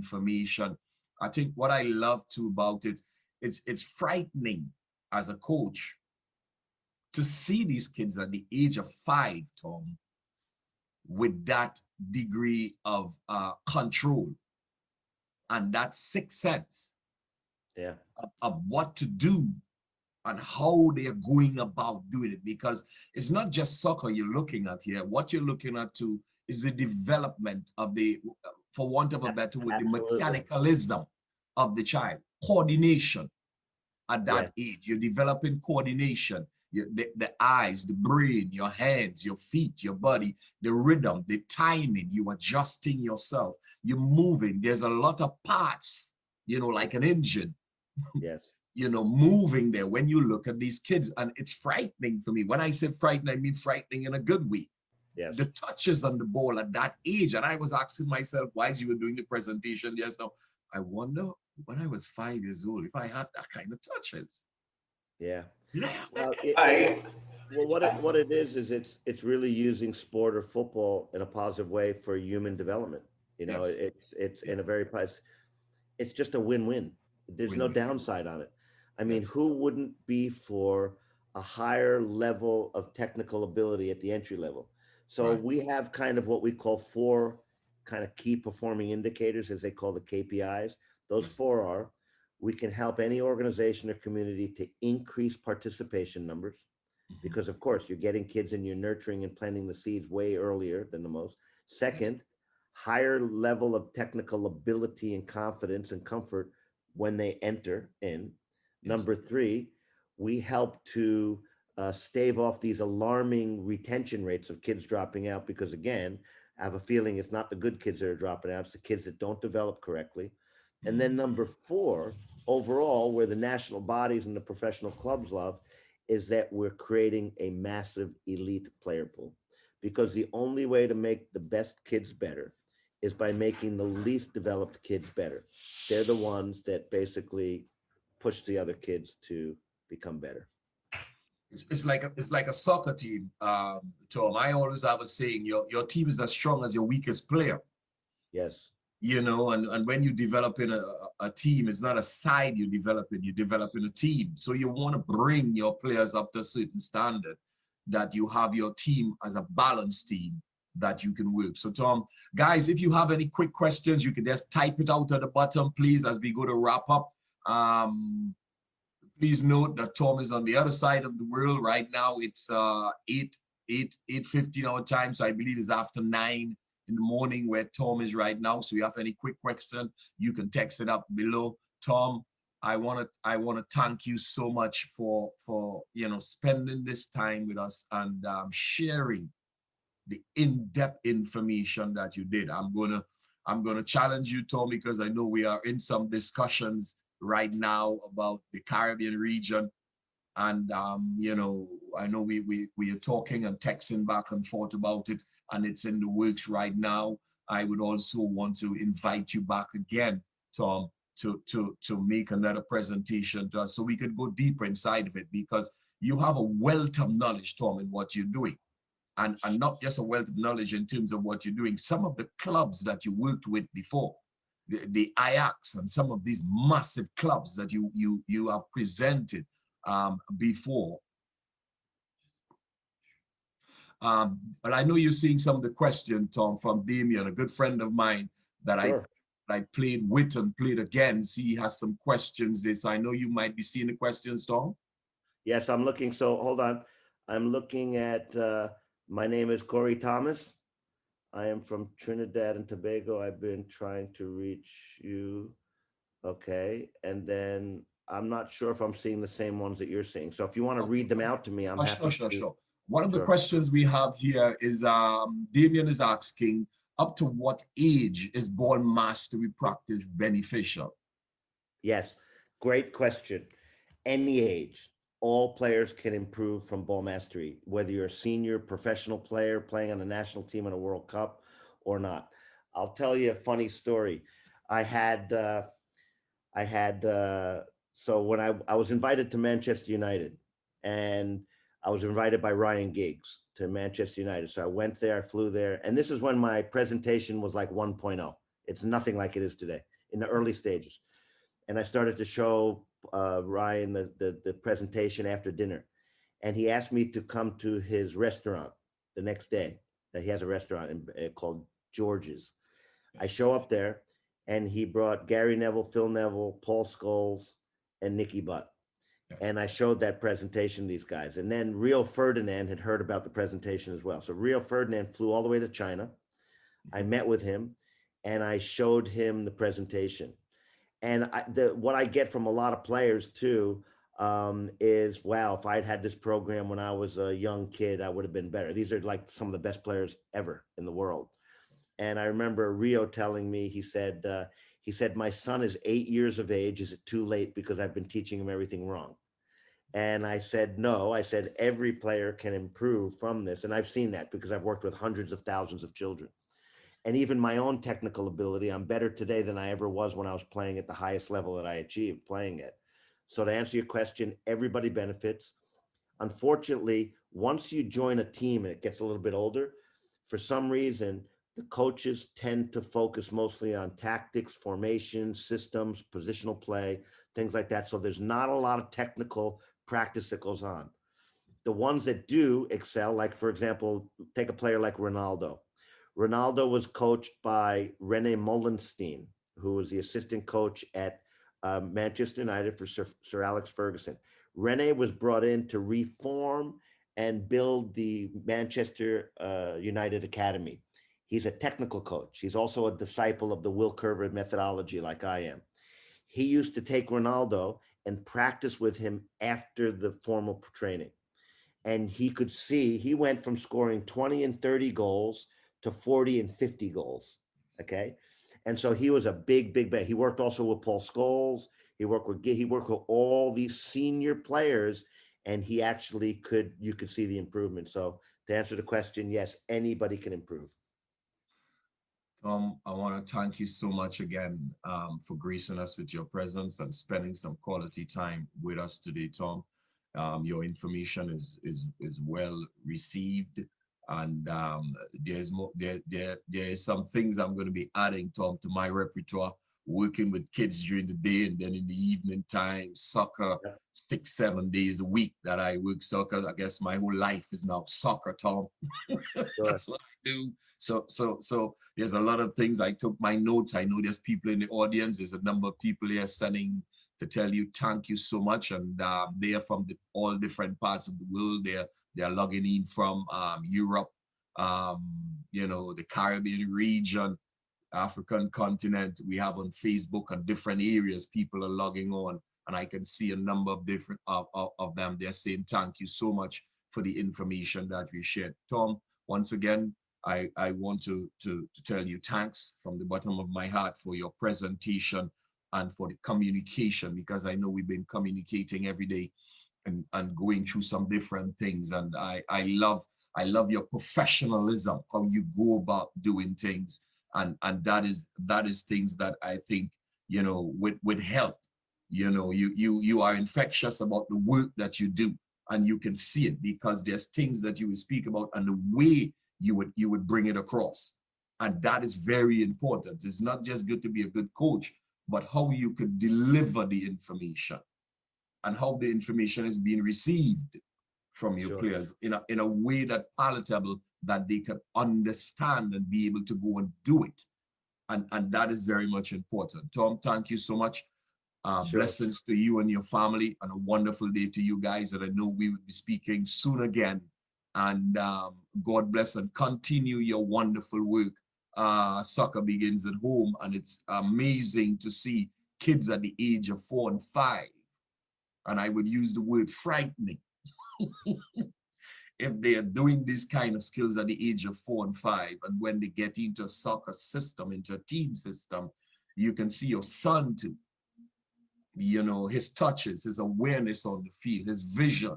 information. I think what I love too about it, it's frightening as a coach to see these kids at the age of 5, Tom, with that degree of control and that sixth sense Yeah. of what to do and how they are going about doing it. Because it's not just soccer you're looking at here. What you're looking at too is the development of the, for want of a better word, the Absolutely. mechanicalism of the child, coordination at Yes. that age. You're developing coordination, the eyes, the brain, your hands, your feet, your body, the rhythm, the timing, you adjusting yourself, you're moving. There's a lot of parts, you know, like an engine, Yes. you know, moving there when you look at these kids. And it's frightening for me. When I say frightening, I mean frightening in a good way. Yes. The touches on the ball at that age. And I was asking myself, why as you were doing the presentation just now, I wonder when I was 5 years old, if I had that kind of touches. Yeah. Did I have that Well, kind it, I, well, what it is it's really using sport or football in a positive way for human development. You know, Yes, it's yes. in a very it's just a win-win. There's no Win-win. downside on it. I mean, Yes, who wouldn't be for a higher level of technical ability at the entry level? So right. we have kind of what we call four kind of key performing indicators, as they call the KPIs. Those Yes. four are: we can help any organization or community to increase participation numbers, Mhm. because of course you're getting kids and you're nurturing and planting the seeds way earlier than the most. Yes, Second, higher level of technical ability and confidence and comfort when they enter in. yes, Number three, we help to stave off these alarming retention rates of kids dropping out, because again, I have a feeling it's not the good kids that are dropping out, it's the kids that don't develop correctly. And mhm. then number four, overall, where the national bodies and the professional clubs love, is that we're creating a massive elite player pool. Because the only way to make the best kids better is by making the least developed kids better. They're the ones that basically push the other kids to become better. It's like a soccer team, Tom. I always have a saying, your team is as strong as your weakest player. Yes. You know, and when you develop in a team, it's not a side you develop in a team. So you want to bring your players up to a certain standard, that you have your team as a balanced team that you can work. So Tom, guys, if you have any quick questions, you can just type it out at the bottom, please, as we go to wrap up. Please note that Tom is on the other side of the world right now. It's 8:15 our time, so I believe it's after 9 in the morning where Tom is right now. So if you have any quick question, you can text it up below. Tom, I wanna thank you so much for you know, spending this time with us and sharing the in-depth information that you did. I'm gonna challenge you, Tom, because I know we are in some discussions right now about the Caribbean region. And you know, I know we are talking and texting back and forth about it, and it's in the works right now. I would also want to invite you back again, Tom, to make another presentation to us so we could go deeper inside of it, because you have a wealth of knowledge, Tom, in what you're doing. And not just a wealth of knowledge in terms of what you're doing. Some of the clubs that you worked with before, the Ajax and some of these massive clubs that you have presented before. But I know you're seeing some of the questions, Tom, from Damien, a good friend of mine that I Sure. I played with and played against. He has some questions. This I know you might be seeing the questions, Tom. Yes, I'm looking. So hold on. I'm looking at, my name is Corey Thomas. I am from Trinidad and Tobago. I've been trying to reach you. Okay. And then I'm not sure if I'm seeing the same ones that you're seeing. So if you want to Okay. read them out to me, I'm Sure, happy sure, to. sure. One of the Sure. questions we have here is Damien is asking, up to what age is ball mastery practice beneficial? Yes. Great question. Any age, all players can improve from ball mastery, whether you're a senior professional player playing on a national team in a World Cup or not. I'll tell you a funny story. I had, I had, so when I was invited to Manchester United, and I was invited by Ryan Giggs to Manchester United. So I went there, I flew there, and this is when my presentation was like 1.0. It's nothing like it is today. in the early stages. And I started to show Ryan the presentation after dinner. And he asked me to come to his restaurant the next day. That he has a restaurant called George's. I show up there, and he brought Gary Neville, Phil Neville, Paul Scholes, and Nicky Butt. And I showed that presentation to these guys. And then Rio Ferdinand had heard about the presentation as well. So Rio Ferdinand flew all the way to China. I met with him, and I showed him the presentation. And what I get from a lot of players too is, wow, if I'd had this program when I was a young kid, I would have been better. These are like some of the best players ever in the world. And I remember Rio telling me, he said, my son is 8 years of age. Is it too late because I've been teaching him everything wrong? And I said, no. I said, every player can improve from this. And I've seen that because I've worked with hundreds of thousands of children. And even my own technical ability, I'm better today than I ever was when I was playing at the highest level that I achieved playing it. So to answer your question, everybody benefits. Unfortunately, once you join a team and it gets a little bit older, for some reason, the coaches tend to focus mostly on tactics, formation, systems, positional play, things like that. So there's not a lot of technical practice that goes on. The ones that do excel, like, for example, take a player like Ronaldo. Ronaldo was coached by Rene Mollenstein, who was the assistant coach at Manchester United for Sir Alex Ferguson. Rene was brought in to reform and build the Manchester United Academy. He's a technical coach. He's also a disciple of the Will Curver methodology, like I am. He used to take Ronaldo and practice with him after the formal training. And he could see, he went from scoring 20 and 30 goals to 40 and 50 goals. Okay. And so he was a big bet. He worked also with Paul Scholes. He worked with all these senior players, and he actually you could see the improvement. So to answer the question, yes, anybody can improve. Tom, I want to thank you so much again for gracing us with your presence and spending some quality time with us today, Tom. Your information is well received, and there's more. There is some things I'm going to be adding, Tom, to my repertoire. Working with kids during the day, and then in the evening time, soccer, 6-7 days a week that I work soccer. I guess my whole life is now soccer, Tom. That's what I do. So there's a lot of things. I took my notes. I know there's people in the audience. There's a number of people here sending to tell you thank you so much, and they are from all different parts of the world. They're logging in from Europe, the Caribbean region, African continent. We have on Facebook and different areas, people are logging on, and I can see a number of different of them. They're saying thank you so much for the information that we shared. Tom, once again, I want to tell you thanks from the bottom of my heart for your presentation and for the communication, because I know we've been communicating every day and going through some different things. And I love your professionalism, how you go about doing things. And that is things that I think, would help. You are infectious about the work that you do, and you can see it because there's things that you would speak about and the way you would bring it across. And that is very important. It's not just good to be a good coach, but how you could deliver the information and how the information is being received from your players in a way that palatable, that they can understand and be able to go and do it. And that is very much important. Tom, thank you so much. Blessings to you and your family, and a wonderful day to you guys. And I know we will be speaking soon again. And God bless and continue your wonderful work. Soccer begins at home, and it's amazing to see kids at the age of 4 and 5. And I would use the word frightening. If they are doing these kind of skills at the age of 4 and 5, and when they get into a soccer system, into a team system, you can see your son too. His touches, his awareness on the field, his vision.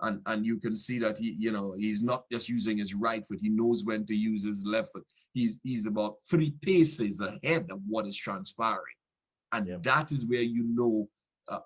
And you can see that he's not just using his right foot, he knows when to use his left foot. He's about 3 paces ahead of what is transpiring. And that is where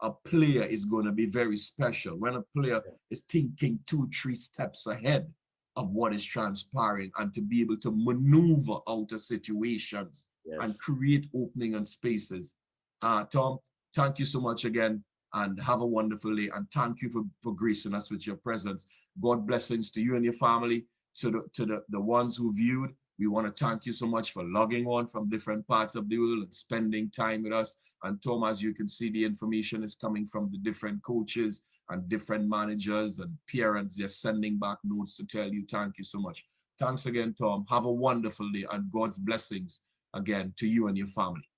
a player is going to be very special. When a player is thinking 2-3 steps ahead of what is transpiring, and to be able to maneuver out of situations and Yes. create opening and spaces. Tom, thank you so much again, and have a wonderful day. And thank you for gracing us with your presence. God blessings to you and your family. To the ones who viewed, we want to thank you so much for logging on from different parts of the world and spending time with us. And Tom, as you can see, the information is coming from the different coaches and different managers and parents. They're sending back notes to tell you thank you so much. Thanks again, Tom. Have a wonderful day, and God's blessings again to you and your family.